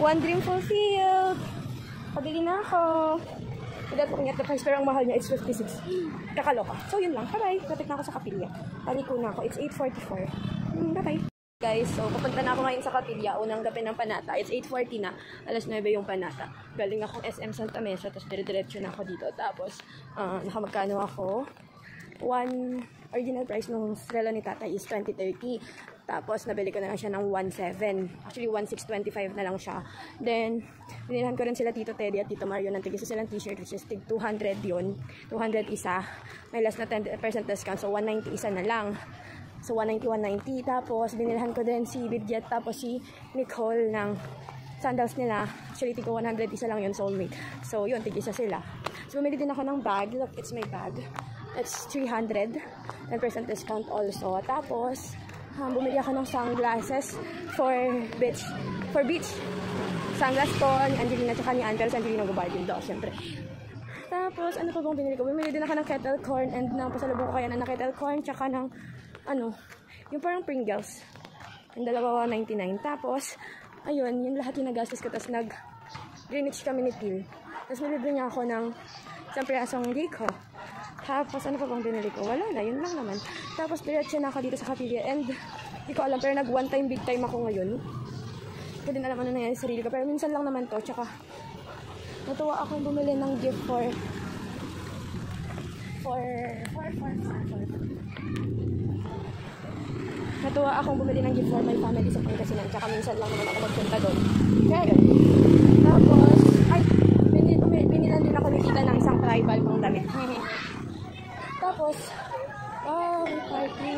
One dream fulfilled. Pabili na ako. Without looking at the price, pero ang mahal niya, it's 56. Kakaloka. So, yun lang. Bye-bye. Lapit na ako sa Kapilya. Paliko na ako. It's 8:44. Bye-bye. Guys, so, pupunta na ako ngayon sa Kapilya. Unang gabi ng Panata. It's 8:40 na. Alas 9 yung Panata. Galing akong SM Santa Mesa. Tapos, dire-diretso na ako dito. Tapos, nakamagkano ako. Original price nung relo ni Tatay is 20.30. Tapos, nabili ko na lang siya ng 1.7. Actually, 1.625 na lang siya. Then, binilhan ko rin sila Tito Teddy at Tito Mario ng tigisa silang t-shirt, which is 200 yun. 200 isa. May less na 10% discount, so 190 isa na lang. So, 190. Tapos, binilhan ko din si Bidjet, tapos si Nicole ng sandals nila. Actually, tigo 100 isa lang yun, soulmate. So, yun, tigisa sila. So, bumili din ako ng bag. Look, it's my bag. It's 300. 10% discount also. Tapos, bumili ako ng sunglasses for beach. Sunglass ko ni Angelina tsaka ni Ann, pero si Angelina gubargain daw, syempre. Tapos, ano pa bang binili ko? Bumili din ako ng kettle corn and ng pasalubong ko kaya na kettle corn tsaka ng, yung parang Pringles. Yung dalawa 199. Tapos, ayun, yung lahat yung nagastos ko. Tapos, nag-Greenwich kami ni Till. Tapos, nabibili niya ako ng isang pirasong Rico. Tapos, ano pa bang binili ko? Wala na, yun lang naman. Tapos, diretso na ako dito sa Kapilya. And, hindi ko alam, pero nag-one time, big time ako ngayon. Hindi ko din alam ano nangyari sa sarili ko. Pero minsan lang naman to. Tsaka, natuwa akong bumili ng gift for natuwa akong bumili ng gift for my family sa Pangasinan. Tsaka, minsan lang naman ako magpunta doon. Kaya, yun. Tapos, binilan din ako ni Tita ng isang tribal pang damit. Tapos, party.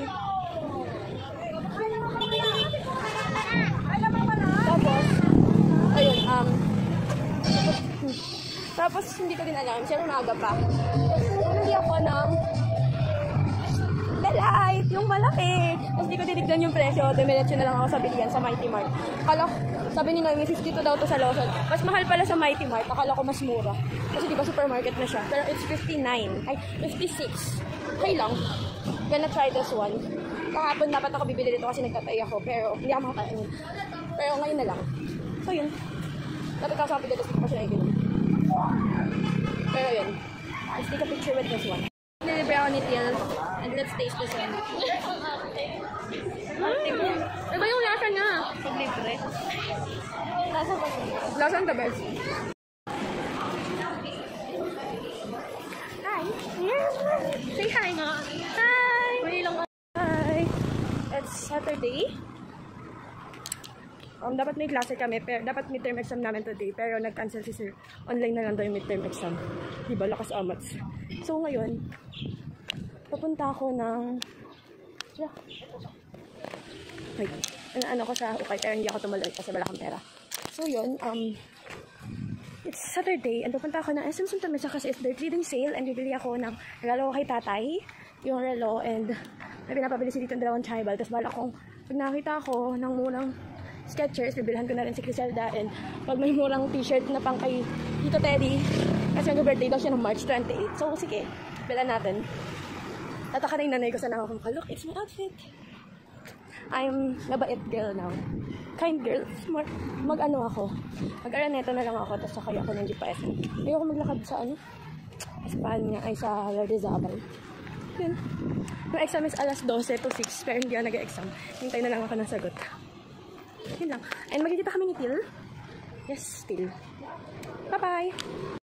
Tapos, ayun, tapos, hindi ko din alam. Siyempre, maaga pa. Hindi ako ng The Light, yung malaki. Tapos, hindi ko tinignan yung presyo. Dumiretso na lang ako sa bilihan sa Mighty Mart. Akala ko, sabi ni Noemi, 52 daw to sa Lawson. Mas mahal pala sa Mighty Mart. Akala ko mas mura. Kasi di ba supermarket na siya. Pero it's 59. Ay, 56. Okay lang. Gonna try this one. Kahapon dapat ako bibili dito kasi nagtatay ako. Pero hindi ako makakainin. Pero ngayon na lang. So yun. Dapat ako sa kapit dito pa siya na ikinom. Pero yun. Let's take a picture with this one. Nilibre ako ni Till. And let's taste this one. Iba yung lasa niya. Libre. Lasa ba? Lasang the best. Hi. Say hi nga. Hi. Hi. It's Saturday. Dapat may klase kami, pero dapat midterm exam namin today, pero nag-cancel si sir. Online na lang daw yung midterm exam. Diba, lakas amats. So ngayon, papunta ako ng ano ko sa ukay, pero hindi ako tumuloy kasi wala akong pera. So yun, it's Saturday, and pupunta ako ng SM Santa Mesa kasi it's their 3-day sale, and bibili ako ng regalo ko kay Tatay, yung relo, and may pinapabili si dito ng dalawang tribal. Tapos bala kong, pag nakita ako ng murang Skechers, bibilhan ko na rin si Criselda, and pag may murang t-shirt na pang kay Tito Teddy, kasi mag-birthday daw siya ng March 28. So sige, bilan natin. Tataka na yung nanay ko sa nakakong look, it's my outfit. I'm nabait girl now. Kind girl. Mag-ano ako. Mag-araneta na lang ako, tapos sakay ako ng GPS. Ayoko maglakad sa Espanya, ay sa Rizabal. Yun. Yung exam is alas 12 to 6, pero hindi ako nag-exam. Hintay na lang ako ng sagot. Yun lang. And magkikita kami ni Till. Yes, Till. Bye-bye!